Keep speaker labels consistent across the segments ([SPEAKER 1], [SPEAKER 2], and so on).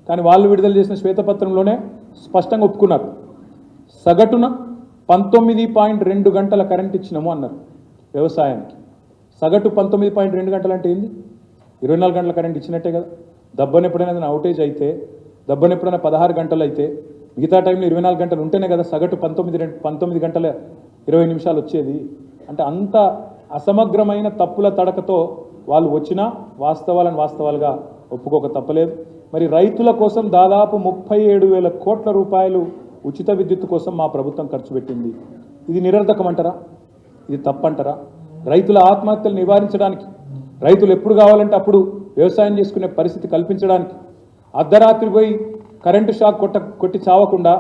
[SPEAKER 1] కానీ వాళ్ళు విడుదల చేసిన శ్వేతపత్రంలోనే స్పష్టంగా ఒప్పుకున్నారు. సగటున 19.2 గంటల కరెంట్ ఇచ్చినాము అన్నారు వ్యవసాయానికి. సగటు 19.2 గంటలు అంటే ఏంది? 24 గంటల కరెంట్ ఇచ్చినట్టే కదా. దబ్బని ఎప్పుడైనా అవుటేజ్ అయితే, దబ్బని ఎప్పుడైనా 16 గంటలు అయితే, మిగతా టైంలో 24 గంటలు ఉంటేనే కదా సగటు 19 గంటల 20 నిమిషాలు వచ్చేది. అంటే అంత అసమగ్రమైన తప్పుల తడకతో వాళ్ళు వచ్చినా వాస్తవాలుగా ఒప్పుకోక తప్పలేదు. మరి రైతుల కోసం దాదాపు 37,000 కోట్ల రూపాయలు ఉచిత విద్యుత్ కోసం మా ప్రభుత్వం ఖర్చు పెట్టింది. ఇది నిరర్ధకమంటారా? ఇది తప్పంటారా? రైతుల ఆత్మహత్యలు నివారించడానికి, రైతులు ఎప్పుడు కావాలంటే అప్పుడు వ్యవసాయం చేసుకునే పరిస్థితి కల్పించడానికి, అర్ధరాత్రి పోయి కరెంటు షాక్ కొట్టి చావకుండా,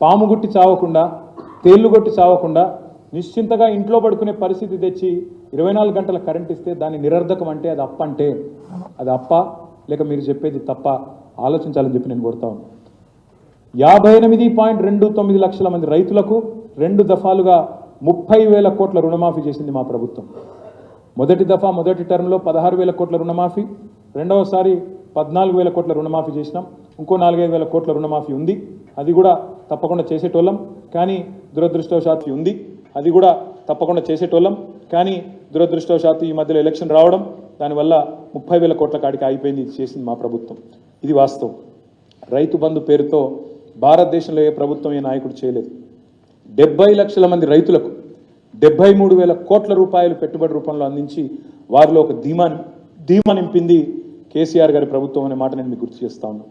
[SPEAKER 1] పాము గుట్టి చావకుండా, తేళ్లు కొట్టి చావకుండా నిశ్చింతగా ఇంట్లో పడుకునే పరిస్థితి తెచ్చి 24 గంటల కరెంట్ ఇస్తే దాన్ని నిరర్ధకం అంటే అది అప్ప అంటే అది అప్ప లేక మీరు చెప్పేది తప్ప ఆలోచించాలని చెప్పి నేను కోరుతా ఉన్నాను. 58.29 లక్షల మంది రైతులకు 2 దఫాలుగా 30,000 కోట్ల రుణమాఫీ చేసింది మా ప్రభుత్వం. మొదటి దఫా మొదటి టర్మ్లో 16,000 కోట్ల రుణమాఫీ, రెండవసారి 14,000 కోట్ల రుణమాఫీ చేసినాం. ఇంకో 4,500 కోట్ల రుణమాఫీ ఉంది. అది కూడా తప్పకుండా చేసేటోళ్ళం. కానీ దురదృష్టవశాత్తు ఉంది. అది కూడా తప్పకుండా చేసేటోళ్ళం. కానీ దురదృష్టవశాత్తు ఈ మధ్యలో ఎలక్షన్ రావడం, దానివల్ల 30,000 కోట్ల కాడికి ఆగిపోయింది. ఇది చేసింది మా ప్రభుత్వం. ఇది వాస్తవం. రైతు బంధు పేరుతో భారతదేశంలో ఏ ప్రభుత్వం ఏ నాయకుడు చేయలేదు. 70 లక్షల మంది రైతులకు 73,000 కోట్ల రూపాయలు పెట్టుబడి రూపంలో అందించి వారిలో ఒక ధీమా నింపింది కేసీఆర్ గారి ప్రభుత్వం అనే మాట నేను మీకు గుర్తు చేస్తా ఉన్నాను.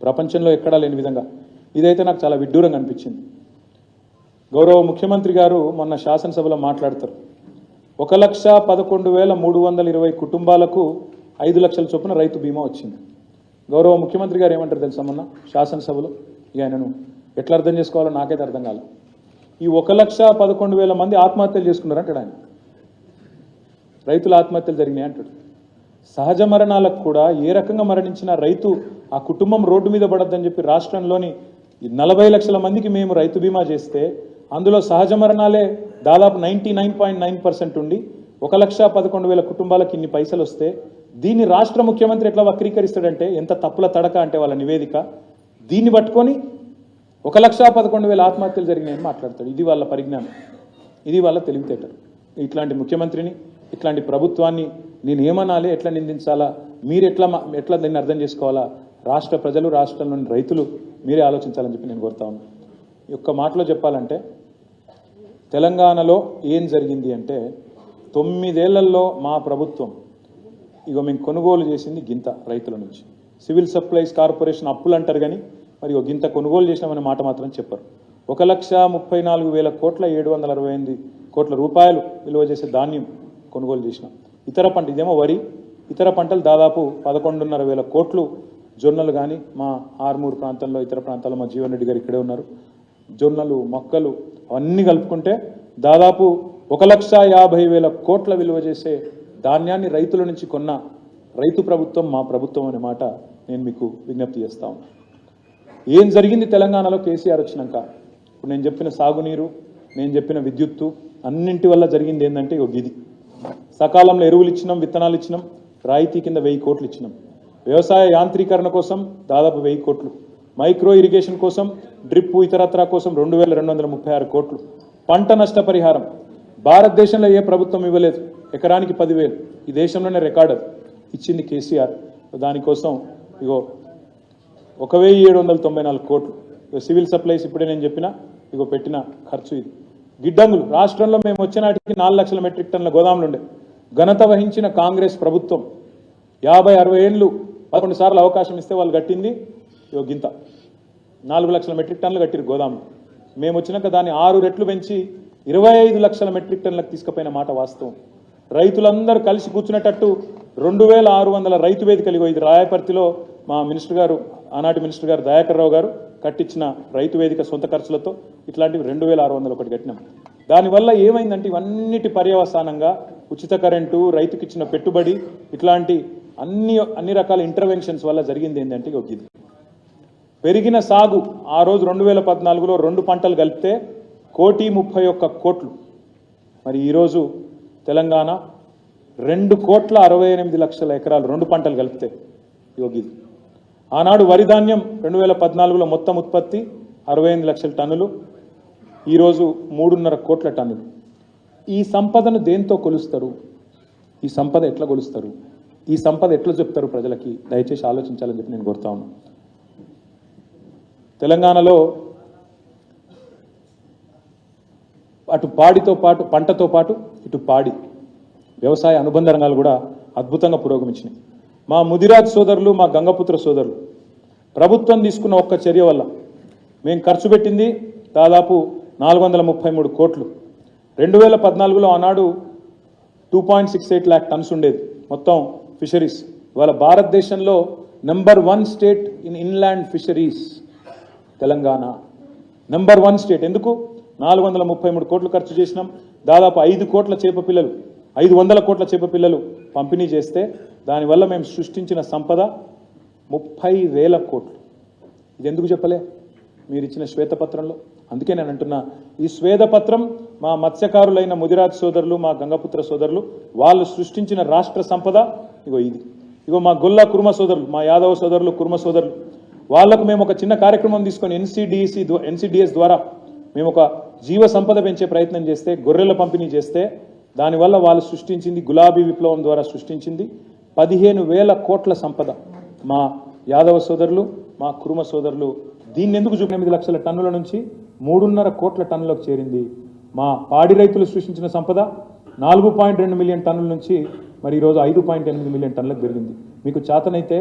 [SPEAKER 1] ప్రపంచంలో ఎక్కడా లేని విధంగా ఇదైతే నాకు చాలా విడ్డూరంగా అనిపించింది. గౌరవ ముఖ్యమంత్రి గారు మొన్న శాసనసభలో మాట్లాడతారు, 1,11,320 కుటుంబాలకు 5 లక్షల చొప్పున రైతు బీమా వచ్చింది. గౌరవ ముఖ్యమంత్రి గారు ఏమంటారు తెలుసా మొన్న శాసనసభలో? ఇక ఆయనను ఎట్లా అర్థం చేసుకోవాలో నాకైతే అర్థం కాలేదు. ఈ 1,11,000 మంది ఆత్మహత్యలు చేసుకున్నారంటాడు ఆయన. రైతుల ఆత్మహత్యలు జరిగినాయి అంటాడు. సహజ మరణాలకు కూడా ఏ రకంగా మరణించిన రైతు ఆ కుటుంబం రోడ్డు మీద పడద్దని చెప్పి రాష్ట్రంలోని 40 లక్షల మందికి మేము రైతు బీమా చేస్తే అందులో సహజ మరణాలే దాదాపు 99.9% ఉండి 1,11,000 కుటుంబాలకు ఇన్ని పైసలు వస్తే దీన్ని రాష్ట్ర ముఖ్యమంత్రి ఎట్లా వక్రీకరిస్తాడంటే, ఎంత తప్పుల తడక అంటే వాళ్ళ నివేదిక, దీన్ని పట్టుకొని 1,11,000 ఆత్మహత్యలు జరిగినాయని మాట్లాడతాడు. ఇది వాళ్ళ పరిజ్ఞానం, ఇది వాళ్ళ తెలివితేటలు. ఇట్లాంటి ముఖ్యమంత్రిని, ఇట్లాంటి ప్రభుత్వాన్ని నేను ఏమనాలి, ఎట్లా నిందించాలా, మీరు ఎట్లా దీన్ని అర్థం చేసుకోవాలా, రాష్ట్ర ప్రజలు, రాష్ట్రంలోని రైతులు మీరే ఆలోచించాలని చెప్పి నేను కోరుతా ఉన్నాను. ఈ ఒక్క మాటలో చెప్పాలంటే తెలంగాణలో ఏం జరిగింది అంటే 9 ఏళ్లలో మా ప్రభుత్వం ఇగో మేము కొనుగోలు చేసింది గింత రైతుల నుంచి. సివిల్ సప్లైస్ కార్పొరేషన్ అప్పులు అంటారు కానీ మరి గింత కొనుగోలు చేసినామనే మాట మాత్రం చెప్పరు. 1,34,000 కోట్ల 768 కోట్ల రూపాయలు విలువ చేసే ధాన్యం కొనుగోలు చేసినాం. ఇతర పంట ఇదేమో వరి, ఇతర పంటలు దాదాపు 11,500 కోట్లు. జొన్నలు కానీ మా ఆర్మూరు ప్రాంతంలో, ఇతర ప్రాంతాల్లో మా జీవన్ రెడ్డి గారు ఇక్కడే ఉన్నారు, జొన్నలు, మొక్కలు అన్నీ కలుపుకుంటే దాదాపు 1,50,000 కోట్ల విలువ చేసే ధాన్యాన్ని రైతుల నుంచి కొన్న రైతు ప్రభుత్వం మా ప్రభుత్వం అనే మాట నేను మీకు విజ్ఞప్తి చేస్తా ఉన్నాను. ఏం జరిగింది తెలంగాణలో కేసీఆర్ వచ్చినాక? ఇప్పుడు నేను చెప్పిన సాగునీరు, నేను చెప్పిన విద్యుత్తు అన్నింటి వల్ల జరిగింది ఏంటంటే ఇది. సకాలంలో ఎరువులు ఇచ్చినాం, విత్తనాలు ఇచ్చినాం, రాయితీ కింద 1,000 కోట్లు ఇచ్చినాం. వ్యవసాయ యాంత్రీకరణ కోసం దాదాపు 1,000 కోట్లు, మైక్రో ఇరిగేషన్ కోసం, డ్రిప్ ఇతరత్రా కోసం 2,236 కోట్లు. పంట నష్టపరిహారం భారతదేశంలో ఏ ప్రభుత్వం ఇవ్వలేదు, ఎకరానికి 10,000. ఈ దేశంలోనే రికార్డు ఇచ్చింది కేసీఆర్. దానికోసం ఇగో 1,794 కోట్లు. సివిల్ సప్లైస్ ఇప్పుడే నేను చెప్పిన ఇగో పెట్టిన ఖర్చు ఇది. గిడ్డంగులు రాష్ట్రంలో మేము వచ్చే నాటికి 4 లక్షల మెట్రిక్ టన్నుల గోదాములు ఉండే. ఘనత వహించిన కాంగ్రెస్ ప్రభుత్వం 50-60 ఏళ్ళు 11 సార్లు అవకాశం ఇస్తే వాళ్ళు కట్టింది ఇగో గింత 4 లక్షల మెట్రిక్ టన్నులు కట్టిరు గోదాములు. మేము వచ్చినాక దాన్ని 6 రెట్లు పెంచి 25 లక్షల మెట్రిక్ టన్నులకు తీసుకుపోయిన మాట వాస్తవం. రైతులందరూ కలిసి కూర్చునేటట్టు 2,600 రైతు వేదికలు. ఇది రాయపర్తిలో మా మినిస్టర్ గారు, ఆనాటి మినిస్టర్ గారు దయాకర్ రావు గారు కట్టించిన రైతు వేదిక సొంత ఖర్చులతో ఇట్లాంటివి 2,600 ఒకటి కట్టినాం. దానివల్ల ఏమైందంటే ఇవన్నిటి పర్యవసానంగా ఉచిత కరెంటు, రైతుకి ఇచ్చిన పెట్టుబడి, ఇట్లాంటి అన్ని రకాల ఇంటర్వెన్షన్స్ వల్ల జరిగింది ఏంటంటే ఇది. పెరిగిన సాగు ఆ రోజు 2014లో 2 పంటలు కలిపితే 1,31 కోట్లు. మరి ఈరోజు తెలంగాణ 2,68,00,000 ఎకరాలు 2 పంటలు కలిపితే ఇది. ఆనాడు వరి ధాన్యం 2014లో మొత్తం ఉత్పత్తి 68 లక్షల టన్నులు, ఈరోజు 3.5 కోట్ల టన్నులు. ఈ సంపదను దేంతో కొలుస్తారు? ఈ సంపద ఎట్లా కొలుస్తారు? ఈ సంపద ఎట్లా చెప్తారు ప్రజలకి? దయచేసి ఆలోచించాలని చెప్పి నేను కోరుతా ఉన్నాను. తెలంగాణలో అటు పాడితో పాటు పంటతో పాటు ఇటు పాడి వ్యవసాయ అనుబంధ రంగాలు కూడా అద్భుతంగా పురోగమించినాయి. మా ముదిరాజ్ సోదరులు, మా గంగపుత్ర సోదరులు ప్రభుత్వం తీసుకున్న ఒక్క చర్య వల్ల మేము ఖర్చు పెట్టింది దాదాపు 433 కోట్లు. 2014లో ఆనాడు 2.68 lakh టన్స్ ఉండేది మొత్తం ఫిషరీస్. ఇవాళ భారతదేశంలో number 1 state in inland fisheries Telangana. Number 1 state. ఎందుకు? 433 కోట్లు ఖర్చు చేసినాం. దాదాపు 500 కోట్ల చేప పిల్లలు పంపిణీ చేస్తే దానివల్ల మేము సృష్టించిన సంపద 30,000 కోట్లు. ఇది ఎందుకు చెప్పలే మీరు ఇచ్చిన శ్వేతపత్రంలో? అందుకే నేను అంటున్నా, ఈ శ్వేతపత్రం మా మత్స్యకారులైన ముదిరాజ్ సోదరులు, మా గంగపుత్ర సోదరులు వాళ్ళు సృష్టించిన రాష్ట్ర సంపద ఇగో ఇది. ఇగో మా గొల్ల కుర్మ సోదరులు, మా యాదవ సోదరులు, కుర్మ సోదరులు, వాళ్లకు మేము ఒక చిన్న కార్యక్రమం తీసుకొని ఎన్సిడిఎస్ ద్వారా మేము ఒక జీవ సంపద పెంచే ప్రయత్నం చేస్తే, గొర్రెల పంపిణీ చేస్తే, దానివల్ల వాళ్ళు సృష్టించింది, గులాబీ విప్లవం ద్వారా సృష్టించింది 15,000 కోట్ల సంపద. మా యాదవ సోదరులు, మా కురుమ సోదరులు దీన్ని ఎందుకు 8 లక్షల టన్నుల నుంచి 3.5 కోట్ల టన్నులకు చేరింది. మా పాడి రైతులు సృష్టించిన సంపద 4.2 మిలియన్ టన్నుల నుంచి మరి ఈరోజు 5.8 మిలియన్ టన్నులకు పెరిగింది. మీకు చేతనైతే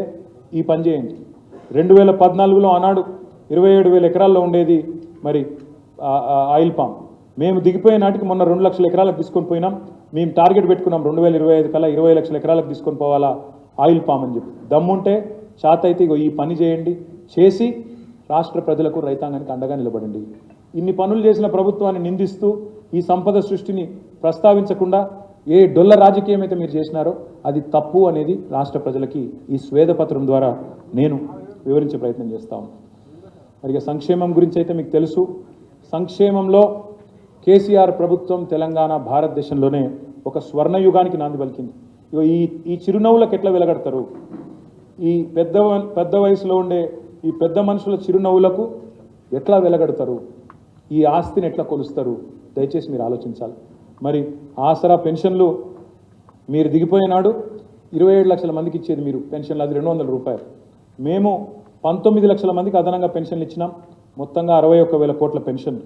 [SPEAKER 1] ఈ పని చేయండి. 2014లో ఆనాడు 27,000 ఎకరాల్లో ఉండేది మరి ఆయిల్ పామ్. మేము దిగిపోయే నాటికి మొన్న 2 లక్షల ఎకరాలకు తీసుకొని పోయినాం. మేము టార్గెట్ పెట్టుకున్నాం 2025 కల్లా 20 లక్షల ఎకరాలకు తీసుకొని పోవాలా ఆయిల్ పామ్ అని చెప్పి. దమ్ముంటే చేత అయితే ఇగో ఈ పని చేయండి, చేసి రాష్ట్ర ప్రజలకు, రైతాంగానికి అండగా నిలబడండి. ఇన్ని పనులు చేసిన ప్రభుత్వాన్ని నిందిస్తూ ఈ సంపద సృష్టిని ప్రస్తావించకుండా ఏ డొల్ల రాజకీయం అయితే మీరు చేసినారో అది తప్పు అనేది రాష్ట్ర ప్రజలకి ఈ స్వేదపత్రం ద్వారా నేను వివరించే ప్రయత్నం చేస్తాను. మరి సంక్షేమం గురించి అయితే మీకు తెలుసు. సంక్షేమంలో కేసీఆర్ ప్రభుత్వం తెలంగాణ భారతదేశంలోనే ఒక స్వర్ణయుగానికి నాంది పలికింది. ఈ చిరునవ్వులకు ఎట్లా వెలగడతారు? ఈ పెద్ద వయసులో ఉండే ఈ పెద్ద మనుషుల చిరునవ్వులకు ఎట్లా వెలగడతారు? ఈ ఆస్తిని ఎట్లా కొలుస్తారు? దయచేసి మీరు ఆలోచించాలి. మరి ఆసరా పెన్షన్లు మీరు దిగిపోయినాడు 27 లక్షల మందికి ఇచ్చేది మీరు పెన్షన్లు, అది 200 రూపాయలు. మేము 19 లక్షల మందికి అదనంగా పెన్షన్లు ఇచ్చినాం. మొత్తంగా 61,000 కోట్ల పెన్షన్.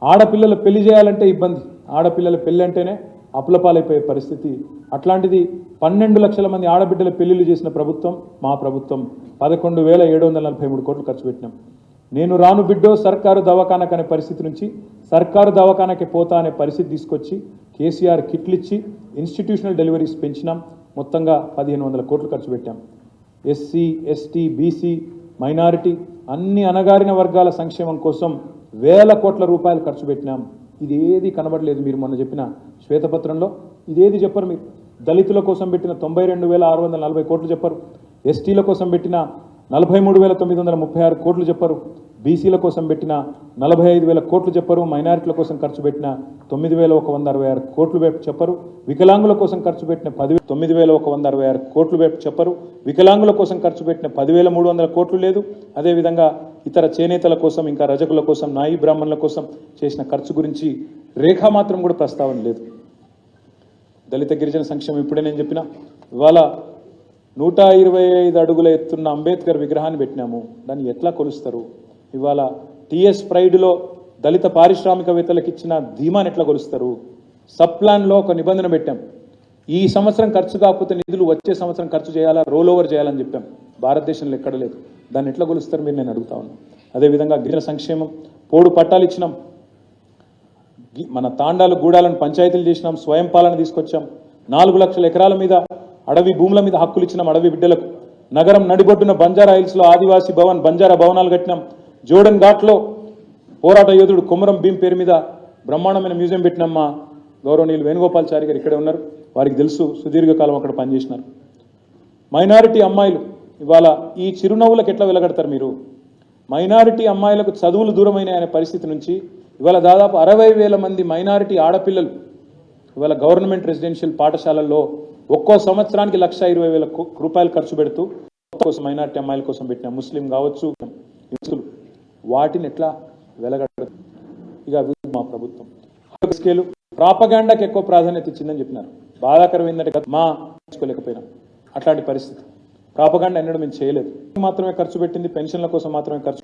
[SPEAKER 1] ఆడపిల్లలు పెళ్లి చేయాలంటే ఇబ్బంది, ఆడపిల్లల పెళ్లి అంటేనే అప్పులపాలైపోయే పరిస్థితి. అట్లాంటిది 12 లక్షల మంది ఆడబిడ్డల పెళ్లిళ్ళు చేసిన ప్రభుత్వం మా ప్రభుత్వం. 11,743 కోట్లు ఖర్చు పెట్టినాం. నేను రాను బిడ్డో సర్కారు దవాఖానకు అనే పరిస్థితి నుంచి సర్కారు దవాఖానకి పోతా అనే పరిస్థితి తీసుకొచ్చి కేసీఆర్ కిట్లు ఇచ్చి ఇన్స్టిట్యూషనల్ డెలివరీస్ పెంచినాం. మొత్తంగా 1,500 కోట్లు ఖర్చు పెట్టాం. ఎస్సీ, ఎస్టీ, బీసీ, మైనారిటీ అన్ని అణగారిన వర్గాల సంక్షేమం కోసం 1,000 కోట్ల రూపాయలు ఖర్చు పెట్టినాం. ఇదేది కనబడలేదు మీరు మొన్న చెప్పిన శ్వేతపత్రంలో. ఇదేది చెప్పరు మీరు. దళితుల కోసం పెట్టిన 92,640 కోట్లు చెప్పరు. ఎస్టీల కోసం పెట్టిన 43,936 కోట్లు చెప్పరు. బీసీల కోసం పెట్టిన 45,000 కోట్లు చెప్పరు. మైనారిటీల కోసం ఖర్చు పెట్టిన 9,166 కోట్లు చెప్పరు. వికలాంగుల కోసం ఖర్చు పెట్టిన 9,166 కోట్లు చెప్పరు. వికలాంగుల కోసం ఖర్చు పెట్టిన 10,300 కోట్లు లేదు. అదేవిధంగా ఇతర చేనేతల కోసం, ఇంకా రజకుల కోసం, నాయి బ్రాహ్మణుల కోసం చేసిన ఖర్చు గురించి రేఖా మాత్రం కూడా ప్రస్తావన లేదు. దళిత గిరిజన సంక్షేమం ఇప్పుడే నేను చెప్పిన. ఇవాళ 125 అడుగుల ఎత్తున్న అంబేద్కర్ విగ్రహాన్ని పెట్టినాము. దాన్ని ఎట్లా కొలుస్తారు? ఇవాళ టీఎస్ ప్రైడ్లో దళిత పారిశ్రామికవేత్తలకు ఇచ్చిన ధీమాని ఎట్లా కొలుస్తారు? సబ్ ప్లాన్లో ఒక నిబంధన పెట్టాం. ఈ సంవత్సరం ఖర్చు కాకపోతే నిధులు వచ్చే సంవత్సరం ఖర్చు చేయాలా, రోల్ ఓవర్ చేయాలని చెప్పాం. భారతదేశంలో ఎక్కడ లేదు. దాన్ని ఎట్లా కొలుస్తారు మీరు? నేను అడుగుతా ఉన్నాను. అదేవిధంగా గిరిజన సంక్షేమం పోడు పట్టాలు ఇచ్చినాం. మన తాండాలు, గూడాలను పంచాయతీలు చేసినాం. స్వయం పాలన తీసుకొచ్చాం. 4 లక్షల ఎకరాల మీద అడవి భూముల మీద హక్కులు ఇచ్చినాం అడవి బిడ్డలకు. నగరం నడిబొడ్డున బంజారా హిల్స్లో ఆదివాసీ భవన్, బంజారా భవనాలు కట్టినాం. జోడన్ ఘాట్లో పోరాట యోధుడు కొమరం భీం పేరు మీద బ్రహ్మాండమైన మ్యూజియం పెట్టినాం. మా గౌరవనీయులు వేణుగోపాల్చారి గారు ఇక్కడే ఉన్నారు. వారికి తెలుసు, సుదీర్ఘకాలం అక్కడ పనిచేసినారు. మైనారిటీ అమ్మాయిలు ఇవాళ ఈ చిరునవ్వులకు ఎట్లా వెలగడతారు మీరు? మైనారిటీ అమ్మాయిలకు చదువులు దూరమైన అనే పరిస్థితి నుంచి ఇవాళ దాదాపు 60,000 మంది మైనారిటీ ఆడపిల్లలు ఇవాళ గవర్నమెంట్ రెసిడెన్షియల్ పాఠశాలల్లో ఒక్కో సంవత్సరానికి 1,20,000 రూపాయలు ఖర్చు పెడుతూ కోసం మైనార్టీ అమ్మాయిల కోసం పెట్టిన ముస్లిం కావచ్చు హిందువులు వాటిని ఎట్లా వెలగడదు ఇక మా ప్రభుత్వం స్కేలు ప్రాపగాండాకి ఎక్కువ ప్రాధాన్యత ఇచ్చిందని చెప్పినారు. బాధాకరం ఏంటంటే మా తీసుకోలేకపోయినా అట్లాంటి పరిస్థితి. ప్రాపగాండా ఎన్నడూ మేము చేయలేదు. మాత్రమే ఖర్చు పెట్టింది, పెన్షన్ల కోసం మాత్రమే ఖర్చు